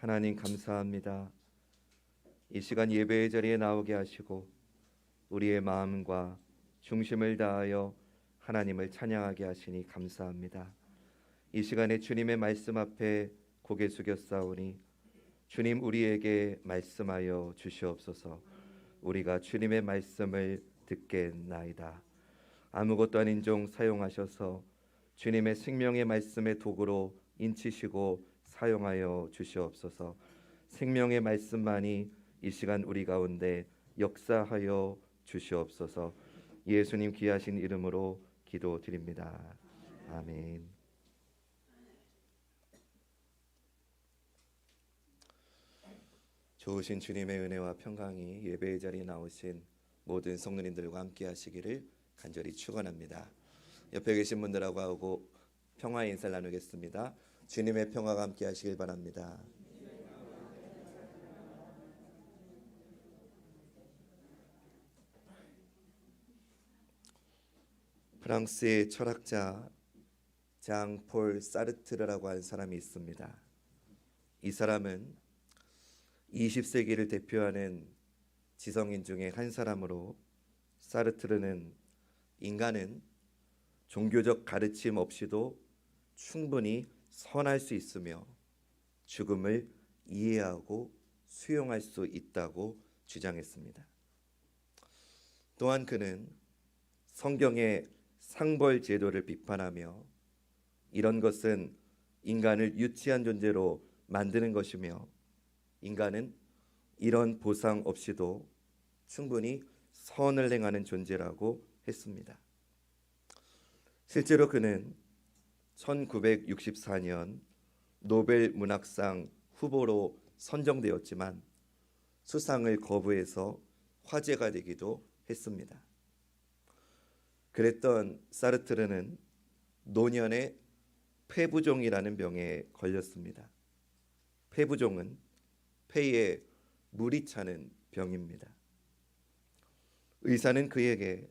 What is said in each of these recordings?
하나님 감사합니다. 이 시간 예배의 자리에 나오게 하시고 우리의 마음과 중심을 다하여 하나님을 찬양하게 하시니 감사합니다. 이 시간에 주님의 말씀 앞에 고개 숙였사오니 주님 우리에게 말씀하여 주시옵소서. 우리가 주님의 말씀을 듣겠나이다. 아무것도 아닌 종 사용하셔서 주님의 생명의 말씀의 도구로 인치시고 사용하여 주시옵소서. 생명의 말씀만이 이 시간 우리 가운데 역사하여 주시옵소서. 예수님 귀하신 이름으로 기도드립니다. 아멘. 좋으신 주님의 은혜와 평강이 예배의 자리에 나오신 모든 성도님들과 함께 하시기를 간절히 축원합니다. 옆에 계신 분들하고 하고 평화의 인사를 나누겠습니다. 주님의 평화가 함께 하시길 바랍니다. 프랑스의 철학자 장 폴 사르트르라고 하는 사람이 있습니다. 이 사람은 20세기를 대표하는 지성인 중에 한 사람으로, 사르트르는 인간은 종교적 가르침 없이도 충분히 선할 수 있으며 죽음을 이해하고 수용할 수 있다고 주장했습니다. 또한 그는 성경의 상벌 제도를 비판하며 이런 것은 인간을 유치한 존재로 만드는 것이며 인간은 이런 보상 없이도 충분히 선을 행하는 존재라고 했습니다. 실제로 그는 1964년 노벨 문학상 후보로 선정되었지만 수상을 거부해서 화제가 되기도 했습니다. 그랬던 사르트르는 노년에 폐부종이라는 병에 걸렸습니다. 폐부종은 폐에 물이 차는 병입니다. 의사는 그에게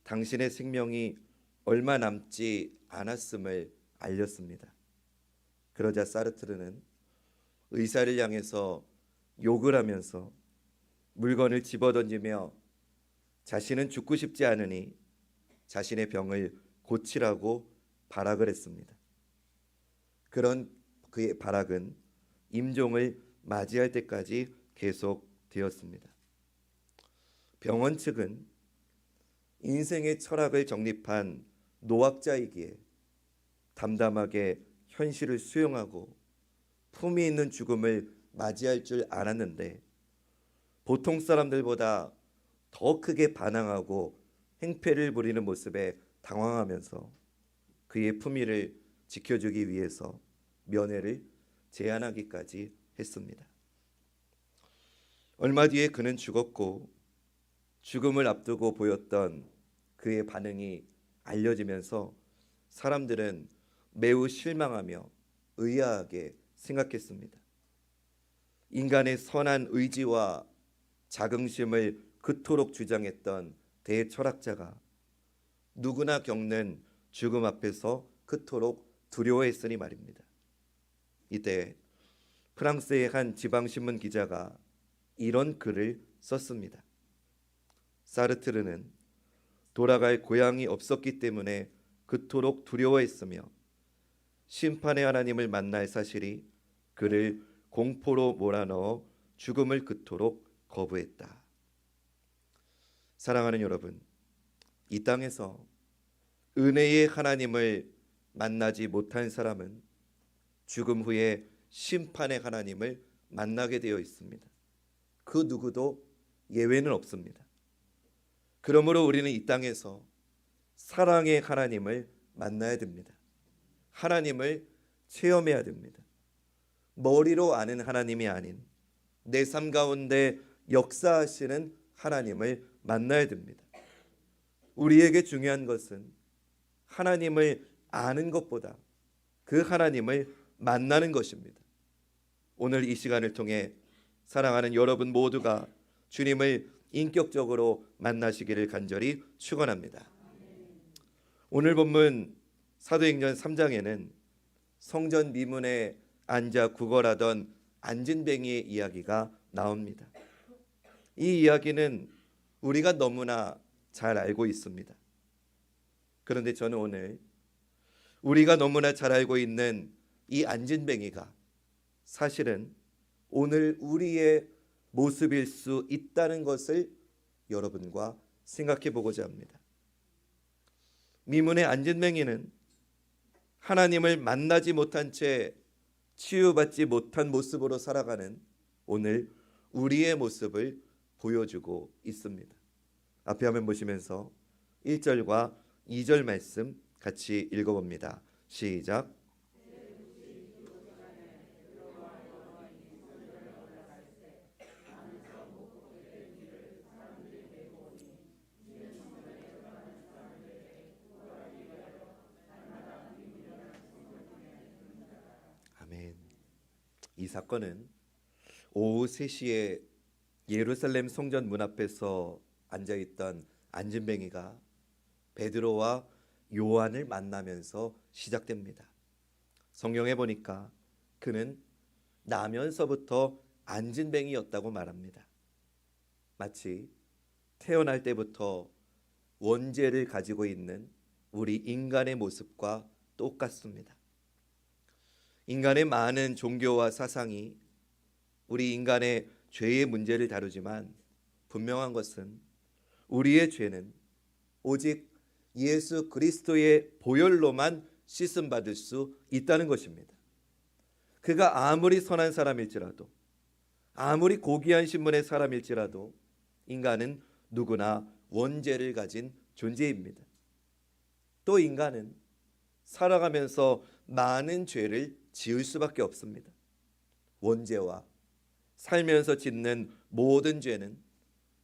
당신의 생명이 얼마 남지 않았음을 알렸습니다. 그러자 사르트르는 의사를 향해서 욕을 하면서 물건을 집어던지며 자신은 죽고 싶지 않으니 자신의 병을 고치라고 발악을 했습니다. 그런 그의 발악은 임종을 맞이할 때까지 계속되었습니다. 병원 측은 인생의 철학을 정립한 노학자이기에 담담하게 현실을 수용하고 품위 있는 죽음을 맞이할 줄 알았는데 보통 사람들보다 더 크게 반항하고 행패를 부리는 모습에 당황하면서 그의 품위를 지켜주기 위해서 면회를 제안하기까지 했습니다. 얼마 뒤에 그는 죽었고 죽음을 앞두고 보였던 그의 반응이 알려지면서 사람들은 매우 실망하며 의아하게 생각했습니다. 인간의 선한 의지와 자긍심을 그토록 주장했던 대철학자가 누구나 겪는 죽음 앞에서 그토록 두려워했으니 말입니다. 이때 프랑스의 한 지방신문 기자가 이런 글을 썼습니다. 사르트르는 돌아갈 고향이 없었기 때문에 그토록 두려워했으며 심판의 하나님을 만날 사실이 그를 공포로 몰아넣어 죽음을 그토록 거부했다. 사랑하는 여러분, 이 땅에서 은혜의 하나님을 만나지 못한 사람은 죽음 후에 심판의 하나님을 만나게 되어 있습니다. 그 누구도 예외는 없습니다. 그러므로 우리는 이 땅에서 사랑의 하나님을 만나야 됩니다. 하나님을 체험해야 됩니다. 머리로 아는 하나님이 아닌 내 삶 가운데 역사하시는 하나님을 만나야 됩니다. 우리에게 중요한 것은 하나님을 아는 것보다 그 하나님을 만나는 것입니다. 오늘 이 시간을 통해 사랑하는 여러분 모두가 주님을 인격적으로 만나시기를 간절히 축원합니다. 오늘 본문 사도행전 3장에는 성전 미문에 앉아 구걸하던 안진뱅이의 이야기가 나옵니다. 이 이야기는 우리가 너무나 잘 알고 있습니다. 그런데 저는 오늘 우리가 너무나 잘 알고 있는 이 안진뱅이가 사실은 오늘 우리의 모습일 수 있다는 것을 여러분과 생각해 보고자 합니다. 미문의 안진뱅이는 하나님을 만나지 못한 채 치유받지 못한 모습으로 살아가는 오늘 우리의 모습을 보여주고 있습니다. 앞에 화면 보시면서 1절과 2절 말씀 같이 읽어봅니다. 시작. 아멘. 이 사건은 오후 3시에 예루살렘 성전 문 앞에서 앉아있던 안진뱅이가 베드로와 요한을 만나면서 시작됩니다. 성경에 보니까 그는 나면서부터 안진뱅이였다고 말합니다. 마치 태어날 때부터 원죄를 가지고 있는 우리 인간의 모습과 똑같습니다. 인간의 많은 종교와 사상이 우리 인간의 죄의 문제를 다루지만 분명한 것은 우리의 죄는 오직 예수 그리스도의 보혈로만 씻음받을 수 있다는 것입니다. 그가 아무리 선한 사람일지라도, 아무리 고귀한 신분의 사람일지라도 인간은 누구나 원죄를 가진 존재입니다. 또 인간은 살아가면서 많은 죄를 지을 수밖에 없습니다. 원죄와 살면서 짓는 모든 죄는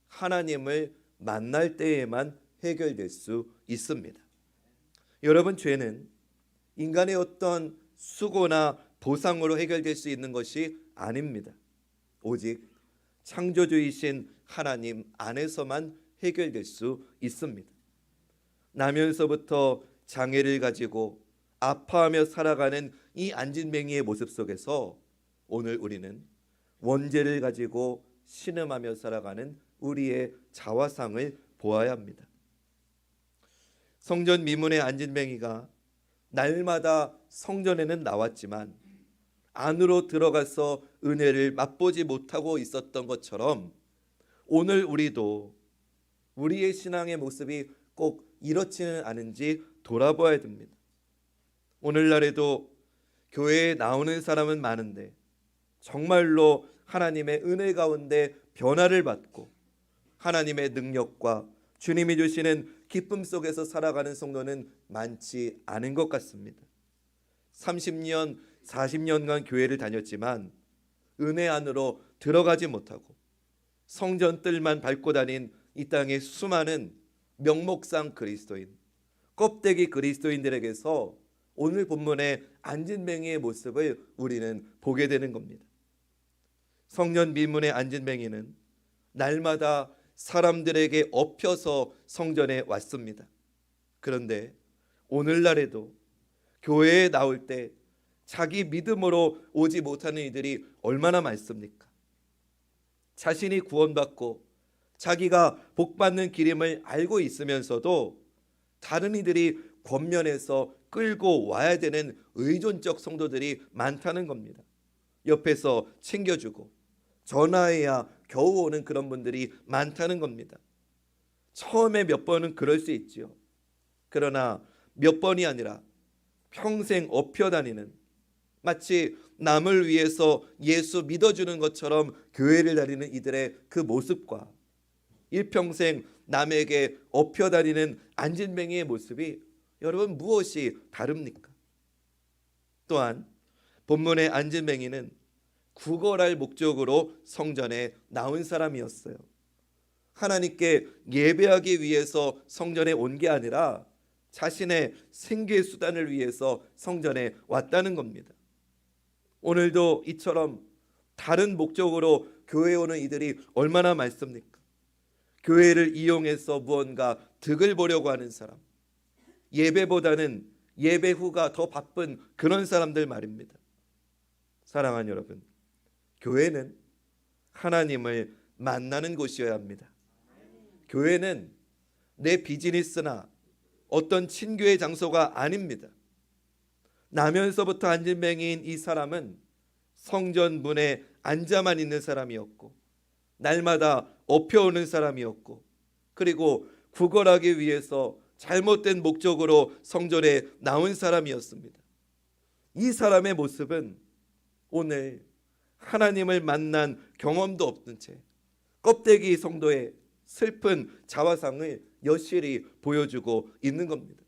하나님을 만날 때에만 해결될 수 있습니다. 여러분, 죄는 인간의 어떤 수고나 보상으로 해결될 수 있는 것이 아닙니다. 오직 창조주이신 하나님 안에서만 해결될 수 있습니다. 나면서부터 장애를 가지고 아파하며 살아가는 이 안진뱅이의 모습 속에서 오늘 우리는 원죄를 가지고 신음하며 살아가는 우리의 자화상을 보아야 합니다. 성전 미문의 안진뱅이가 날마다 성전에는 나왔지만 안으로 들어가서 은혜를 맛보지 못하고 있었던 것처럼 오늘 우리도 우리의 신앙의 모습이 꼭 이렇지는 않은지 돌아봐야 됩니다. 오늘날에도 교회에 나오는 사람은 많은데 정말로 하나님의 은혜 가운데 변화를 받고 하나님의 능력과 주님이 주시는 기쁨 속에서 살아가는 성도는 많지 않은 것 같습니다. 30년, 40년간 교회를 다녔지만 은혜 안으로 들어가지 못하고 성전 뜰만 밟고 다닌 이 땅의 수많은 명목상 그리스도인, 껍데기 그리스도인들에게서 오늘 본문의 안진뱅이의 모습을 우리는 보게 되는 겁니다. 성전 미문의 안진뱅이는 날마다 사람들에게 엎혀서 성전에 왔습니다. 그런데 오늘날에도 교회에 나올 때 자기 믿음으로 오지 못하는 이들이 얼마나 많습니까? 자신이 구원받고 자기가 복받는 길임을 알고 있으면서도 다른 이들이 권면해서 끌고 와야 되는 의존적 성도들이 많다는 겁니다. 옆에서 챙겨주고 전화해야 겨우 오는 그런 분들이 많다는 겁니다. 처음에 몇 번은 그럴 수 있지요. 그러나 몇 번이 아니라 평생 엎혀 다니는, 마치 남을 위해서 예수 믿어주는 것처럼 교회를 다니는 이들의 그 모습과 일평생 남에게 엎혀 다니는 안진뱅이의 모습이 여러분 무엇이 다릅니까? 또한 본문의 안진뱅이는 구걸할 목적으로 성전에 나온 사람이었어요. 하나님께 예배하기 위해서 성전에 온 게 아니라 자신의 생계 수단을 위해서 성전에 왔다는 겁니다. 오늘도 이처럼 다른 목적으로 교회에 오는 이들이 얼마나 많습니까? 교회를 이용해서 무언가 득을 보려고 하는 사람, 예배보다는 예배 후가 더 바쁜 그런 사람들 말입니다. 사랑하는 여러분, 교회는 하나님을 만나는 곳이어야 합니다. 교회는 내 비즈니스나 어떤 친교의 장소가 아닙니다. 나면서부터 안진뱅이인 이 사람은 성전 문에 앉아만 있는 사람이었고, 날마다 엎혀오는 사람이었고, 그리고 구걸하기 위해서 잘못된 목적으로 성전에 나온 사람이었습니다. 이 사람의 모습은 오늘 하나님을 만난 경험도 없는 채 껍데기 성도의 슬픈 자화상을 여실히 보여주고 있는 겁니다.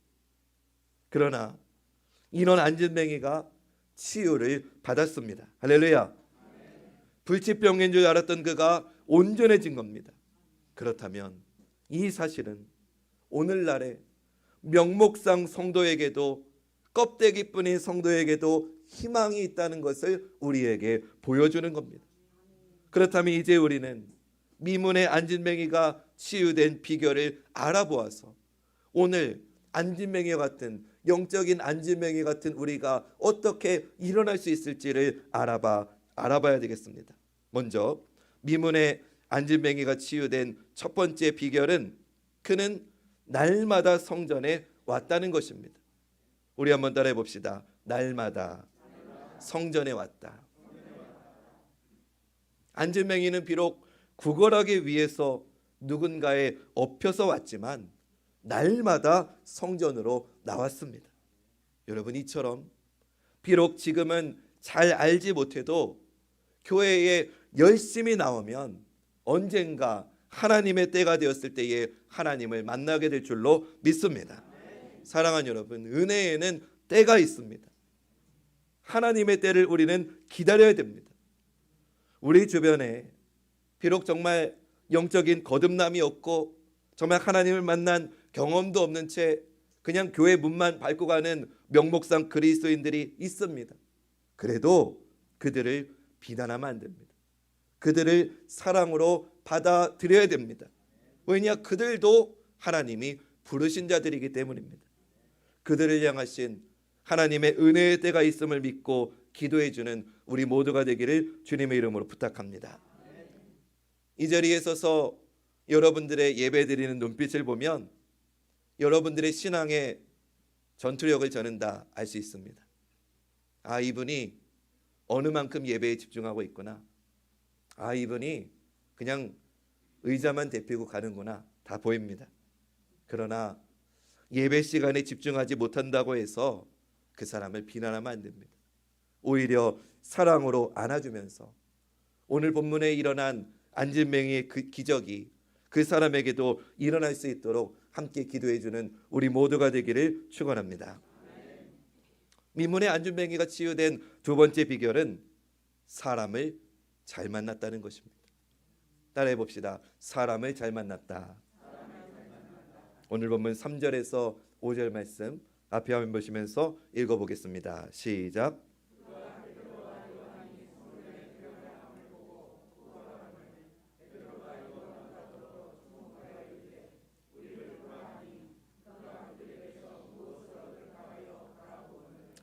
그러나 이런 안진뱅이가 치유를 받았습니다. 할렐루야. 불치병인 줄 알았던 그가 온전해진 겁니다. 그렇다면 이 사실은 오늘날의 명목상 성도에게도, 껍데기뿐인 성도에게도 희망이 있다는 것을 우리에게 보여주는 겁니다. 그렇다면 이제 우리는 미문의 안진뱅이가 치유된 비결을 알아보아서 오늘 안진뱅이 같은, 영적인 안진뱅이 같은 우리가 어떻게 일어날 수 있을지를 알아봐야 되겠습니다. 먼저 미문의 안진뱅이가 치유된 첫 번째 비결은 그는 날마다 성전에 왔다는 것입니다. 우리 한번 따라해 봅시다. 날마다 성전에 왔다. 안진뱅이는 비록 구걸하기 위해서 누군가에 엎혀서 왔지만 날마다 성전으로 나왔습니다. 여러분, 이처럼 비록 지금은 잘 알지 못해도 교회에 열심히 나오면 언젠가 하나님의 때가 되었을 때에 하나님을 만나게 될 줄로 믿습니다. 사랑하는 여러분, 은혜에는 때가 있습니다. 하나님의 때를 우리는 기다려야 됩니다. 우리 주변에 비록 정말 영적인 거듭남이 없고 정말 하나님을 만난 경험도 없는 채 그냥 교회 문만 밟고 가는 명목상 그리스도인들이 있습니다. 그래도 그들을 비난하면 안 됩니다. 그들을 사랑으로 받아들여야 됩니다. 왜냐? 그들도 하나님이 부르신 자들이기 때문입니다. 그들을 향하신 하나님의 은혜의 때가 있음을 믿고 기도해 주는 우리 모두가 되기를 주님의 이름으로 부탁합니다. 이 자리에 서서 여러분들의 예배드리는 눈빛을 보면 여러분들의 신앙의 전투력을 저는 다 알 수 있습니다. 아, 이분이 어느 만큼 예배에 집중하고 있구나. 아, 이분이 그냥 의자만 대피고 가는구나. 다 보입니다. 그러나 예배 시간에 집중하지 못한다고 해서 그 사람을 비난하면 안 됩니다. 오히려 사랑으로 안아주면서 오늘 본문에 일어난 안진뱅이의 그 기적이 그 사람에게도 일어날 수 있도록 함께 기도해 주는 우리 모두가 되기를 축원합니다. 미문의 안진뱅이가 치유된 두 번째 비결은 사람을 잘 만났다는 것입니다. 따라해 봅시다. 사람을 잘 만났다. 오늘 본문 3절에서 5절 말씀 앞에 화면 보시면서 읽어보겠습니다. 시작.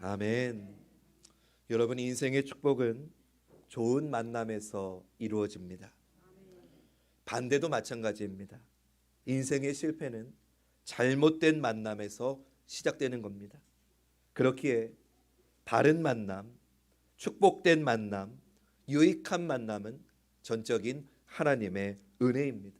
아멘. 여러분, 인생의 축복은 좋은 만남에서 이루어집니다. 반대도 마찬가지입니다. 인생의 실패는 잘못된 만남에서 시작되는 겁니다. 그렇기에 바른 만남, 축복된 만남, 유익한 만남은 전적인 하나님의 은혜입니다.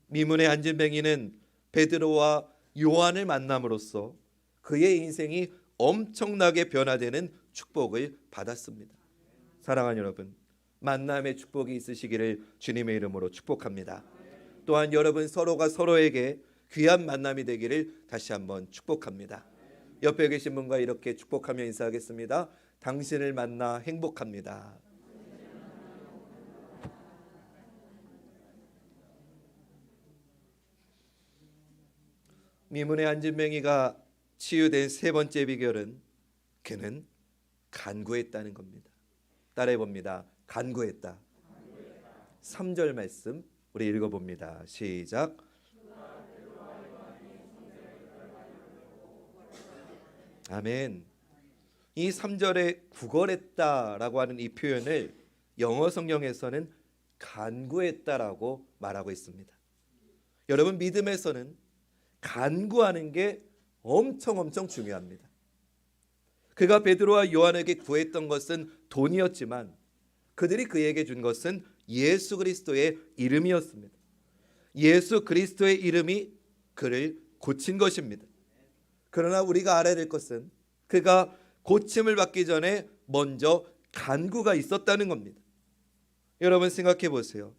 미문의 안진뱅이는 베드로와 요한을 만남으로써 그의 인생이 엄청나게 변화되는 축복을 받았습니다. 사랑하는 여러분, 만남의 축복이 있으시기를 주님의 이름으로 축복합니다. 또한 여러분 서로가 서로에게 귀한 만남이 되기를 다시 한번 축복합니다. 옆에 계신 분과 이렇게 축복하며 인사하겠습니다. 당신을 만나 행복합니다. 미문의 안진뱅이가 치유된 세 번째 비결은 그는 간구했다는 겁니다. 따라해 봅니다. 간구했다. 3절 말씀 우리 읽어봅니다. 시작. 아멘. 이 3절에 구걸했다라고 하는 이 표현을 영어 성경에서는 간구했다라고 말하고 있습니다. 여러분, 믿음에서는 간구하는 게 엄청 중요합니다. 그가 베드로와 요한에게 구했던 것은 돈이었지만 그들이 그에게 준 것은 예수 그리스도의 이름이었습니다. 예수 그리스도의 이름이 그를 고친 것입니다. 그러나 우리가 알아야 될 것은 그가 고침을 받기 전에 먼저 간구가 있었다는 겁니다. 여러분, 생각해 보세요.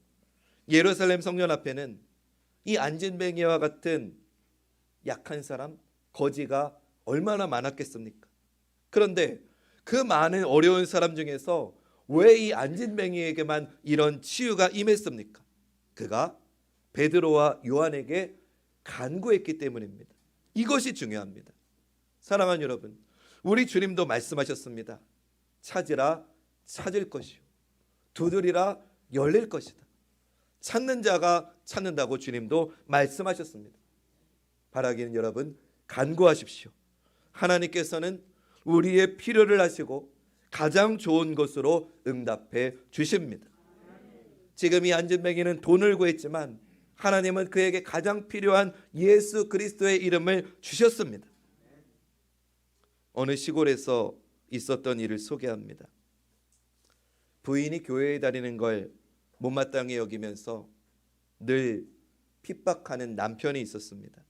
예루살렘 성전 앞에는 이 안진뱅이와 같은 약한 사람, 거지가 얼마나 많았겠습니까? 그런데 그 많은 어려운 사람 중에서 왜 이 안진뱅이에게만 이런 치유가 임했습니까? 그가 베드로와 요한에게 간구했기 때문입니다. 이것이 중요합니다. 사랑하는 여러분, 우리 주님도 말씀하셨습니다. 찾으라 찾을 것이요, 두드리라 열릴 것이다. 찾는 자가 찾는다고 주님도 말씀하셨습니다. 바라기는 여러분, 간구하십시오. 하나님께서는 우리의 필요를 아시고 가장 좋은 것으로 응답해 주십니다. 지금 이 안진뱅이는 돈을 구했지만 하나님은 그에게 가장 필요한 예수 그리스도의 이름을 주셨습니다. 어느 시골에서 있었던 일을 소개합니다. 부인이 교회에 다니는 걸 못마땅히 여기면서 늘 핍박하는 남편이 있었습니다.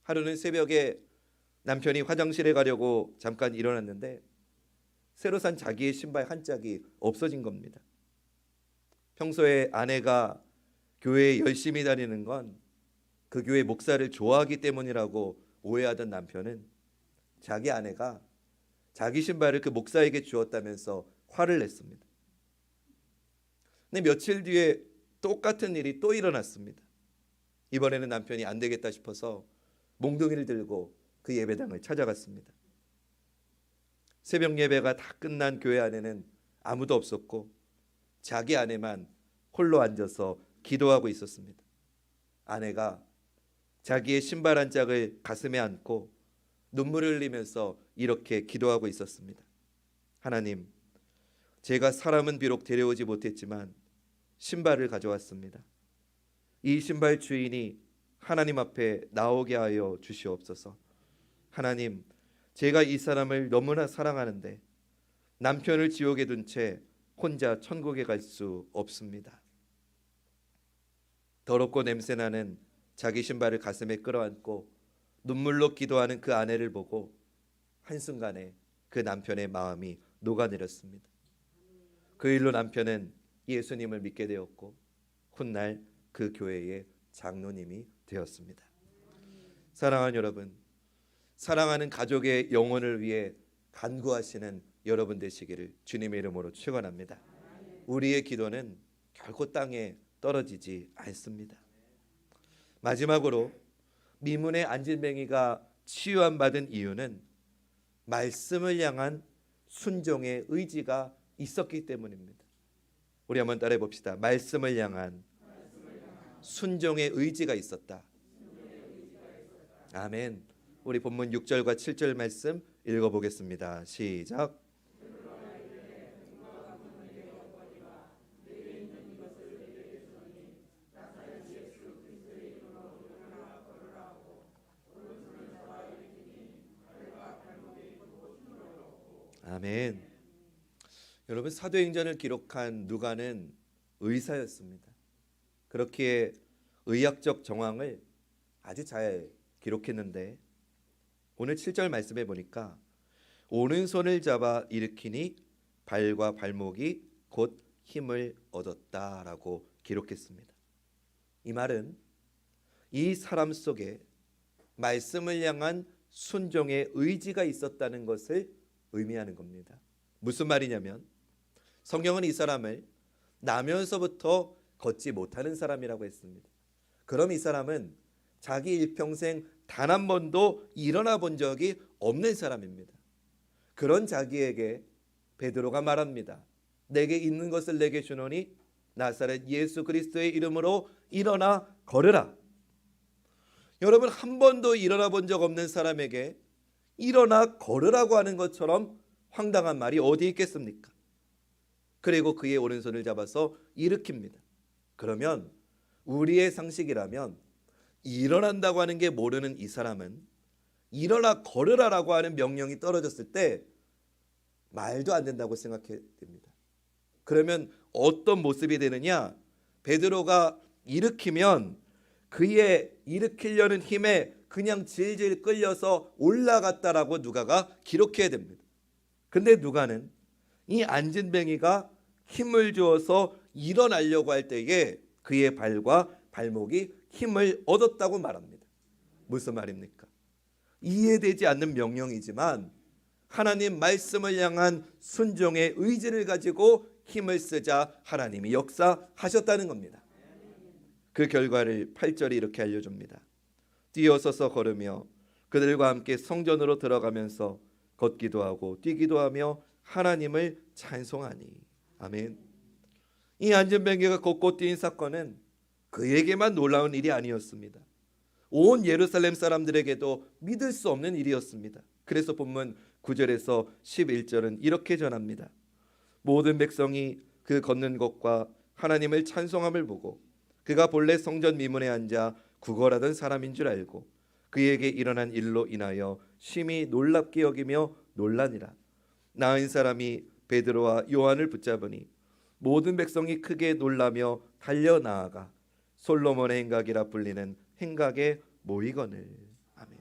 하루는 새벽에 남편이 화장실에 가려고 잠깐 일어났는데 새로 산 자기의 신발 한 짝이 없어진 겁니다. 평소에 아내가 교회에 열심히 다니는 건 그 교회 목사를 좋아하기 때문이라고 오해하던 남편은 자기 아내가 자기 신발을 그 목사에게 주었다면서 화를 냈습니다. 근데 며칠 뒤에 똑같은 일이 또 일어났습니다. 이번에는 남편이 안 되겠다 싶어서 몽둥이를 들고 그 예배당을 찾아갔습니다. 새벽 예배가 다 끝난 교회 안에는 아무도 없었고 자기 아내만 홀로 앉아서 기도하고 있었습니다. 아내가 자기의 신발 한 짝을 가슴에 안고 눈물을 흘리면서 이렇게 기도하고 있었습니다. 하나님, 제가 사람은 비록 데려오지 못했지만 신발을 가져왔습니다. 이 신발 주인이 하나님 앞에 나오게 하여 주시옵소서. 하나님, 제가 이 사람을 너무나 사랑하는데 남편을 지옥에 둔 채 혼자 천국에 갈 수 없습니다. 더럽고 냄새나는 자기 신발을 가슴에 끌어안고 눈물로 기도하는 그 아내를 보고 한순간에 그 남편의 마음이 녹아내렸습니다. 그 일로 남편은 예수님을 믿게 되었고 훗날 그 교회의 장로님이 되었습니다. 사랑하는 여러분, 사랑하는 가족의 영혼을 위해 간구하시는 여러분 되시기를 주님의 이름으로 축원합니다. 우리의 기도는 결코 땅에 떨어지지 않습니다. 마지막으로 미문의 안진뱅이가 치유함 받은 이유는 말씀을 향한 순종의 의지가 있었기 때문입니다. 우리 한번 따라해 봅시다. 말씀을 향한 순종의 의지가 있었다. 아멘. 우리 본문 6절과 7절 말씀 읽어보겠습니다. 시작. 아멘. 여러분, 사도행전을 기록한 누가는 의사였습니다. 그렇기에 의학적 정황을 아주 잘 기록했는데 오늘 7절 말씀에 보니까 오른손을 잡아 일으키니 발과 발목이 곧 힘을 얻었다라고 기록했습니다. 이 말은 이 사람 속에 말씀을 향한 순종의 의지가 있었다는 것을 의미하는 겁니다. 무슨 말이냐면 성경은 이 사람을 나면서부터 걷지 못하는 사람이라고 했습니다. 그럼 이 사람은 자기 일평생 단 한 번도 일어나 본 적이 없는 사람입니다. 그런 자기에게 베드로가 말합니다. 내게 있는 것을 내게 주노니 나사렛 예수 그리스도의 이름으로 일어나 걸으라. 여러분, 한 번도 일어나 본 적 없는 사람에게 일어나 걸으라고 하는 것처럼 황당한 말이 어디 있겠습니까? 그리고 그의 오른손을 잡아서 일으킵니다. 그러면 우리의 상식이라면 일어난다고 하는 게 모르는 이 사람은 일어나 걸으라라고 하는 명령이 떨어졌을 때 말도 안 된다고 생각해야 됩니다. 그러면 어떤 모습이 되느냐? 베드로가 일으키면 그의 일으키려는 힘에 그냥 질질 끌려서 올라갔다라고 누가가 기록해야 됩니다. 근데 누가는 이 안진뱅이가 힘을 주어서 일어나려고 할 때에 그의 발과 발목이 힘을 얻었다고 말합니다. 무슨 말입니까? 이해되지 않는 명령이지만 하나님 말씀을 향한 순종의 의지를 가지고 힘을 쓰자 하나님이 역사하셨다는 겁니다. 그 결과를 8절이 이렇게 알려줍니다. 뛰어서서 걸으며 그들과 함께 성전으로 들어가면서 걷기도 하고 뛰기도 하며 하나님을 찬송하니. 아멘. 이 안진뱅이가 걷고 뛴 사건은 그에게만 놀라운 일이 아니었습니다. 온 예루살렘 사람들에게도 믿을 수 없는 일이었습니다. 그래서 본문 9절에서 11절은 이렇게 전합니다. 모든 백성이 그 걷는 것과 하나님을 찬송함을 보고 그가 본래 성전 미문에 앉아 구걸하던 사람인 줄 알고 그에게 일어난 일로 인하여 심히 놀랍게 여기며 놀라니라. 나은 사람이 베드로와 요한을 붙잡으니 모든 백성이 크게 놀라며 달려 나아가 솔로몬의 행각이라 불리는 행각에 모이거늘. 아멘.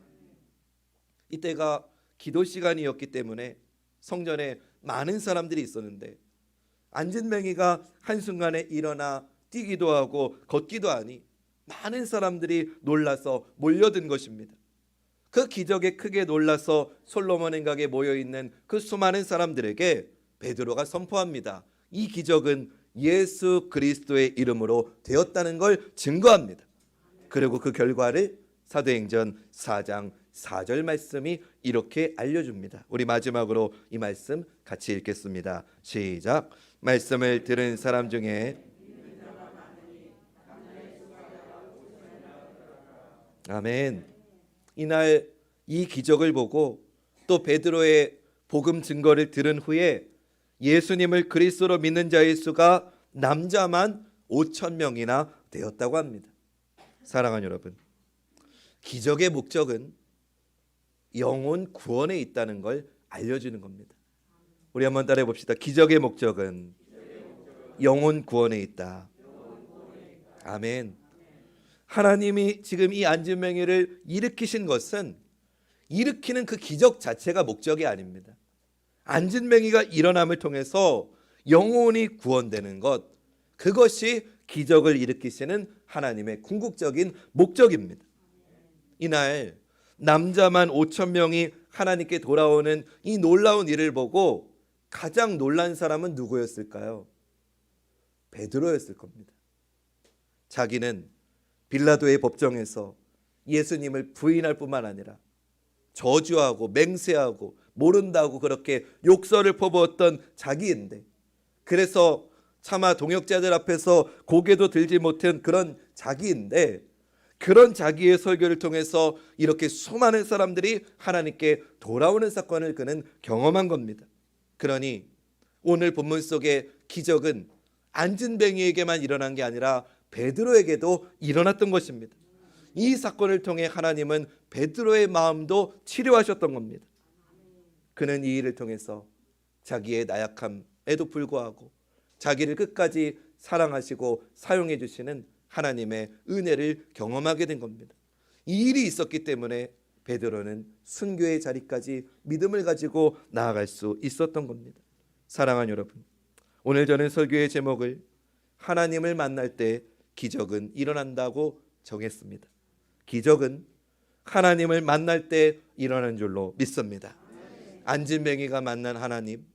이때가 기도 시간이었기 때문에 성전에 많은 사람들이 있었는데 안진뱅이가 한순간에 일어나 뛰기도 하고 걷기도 하니 많은 사람들이 놀라서 몰려든 것입니다. 그 기적에 크게 놀라서 솔로몬 행각에 모여있는 그 수많은 사람들에게 베드로가 선포합니다. 이 기적은 예수 그리스도의 이름으로 되었다는 걸 증거합니다. 그리고 그 결과를 사도행전 4장 4절 말씀이 이렇게 알려줍니다. 우리 마지막으로 이 말씀 같이 읽겠습니다. 시작. 말씀을 들은 사람 중에 아멘. 이날 이 기적을 보고 또 베드로의 복음 증거를 들은 후에 예수님을 그리스도로 믿는 자의 수가 남자만 5,000명이나 되었다고 합니다. 사랑하는 여러분, 기적의 목적은 영혼 구원에 있다는 걸 알려주는 겁니다. 우리 한번 따라해 봅시다. 기적의 목적은 영혼 구원에 있다. 아멘. 하나님이 지금 이 안진뱅이를 일으키신 것은 일으키는 그 기적 자체가 목적이 아닙니다. 안진뱅이가 일어남을 통해서 영혼이 구원되는 것, 그것이 기적을 일으키시는 하나님의 궁극적인 목적입니다. 이날 남자만 5,000명이 하나님께 돌아오는 이 놀라운 일을 보고 가장 놀란 사람은 누구였을까요? 베드로였을 겁니다. 자기는 빌라도의 법정에서 예수님을 부인할 뿐만 아니라 저주하고 맹세하고 모른다고 그렇게 욕설을 퍼부었던 자기인데, 그래서 차마 동역자들 앞에서 고개도 들지 못한 그런 자기인데, 그런 자기의 설교를 통해서 이렇게 수많은 사람들이 하나님께 돌아오는 사건을 그는 경험한 겁니다. 그러니 오늘 본문 속의 기적은 안진뱅이에게만 일어난 게 아니라 베드로에게도 일어났던 것입니다. 이 사건을 통해 하나님은 베드로의 마음도 치료하셨던 겁니다. 그는 이 일을 통해서 자기의 나약함에도 불구하고 자기를 끝까지 사랑하시고 사용해 주시는 하나님의 은혜를 경험하게 된 겁니다. 이 일이 있었기 때문에 베드로는 순교의 자리까지 믿음을 가지고 나아갈 수 있었던 겁니다. 사랑하는 여러분, 오늘 저는 설교의 제목을 하나님을 만날 때 기적은 일어난다고 정했습니다. 기적은 하나님을 만날 때 일어나는 줄로 믿습니다. 안진뱅이가 만난 하나님,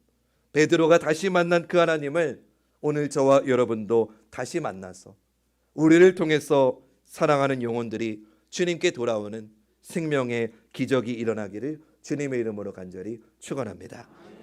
베드로가 다시 만난 그 하나님을 오늘 저와 여러분도 다시 만나서 우리를 통해서 사랑하는 영혼들이 주님께 돌아오는 생명의 기적이 일어나기를 주님의 이름으로 간절히 축원합니다.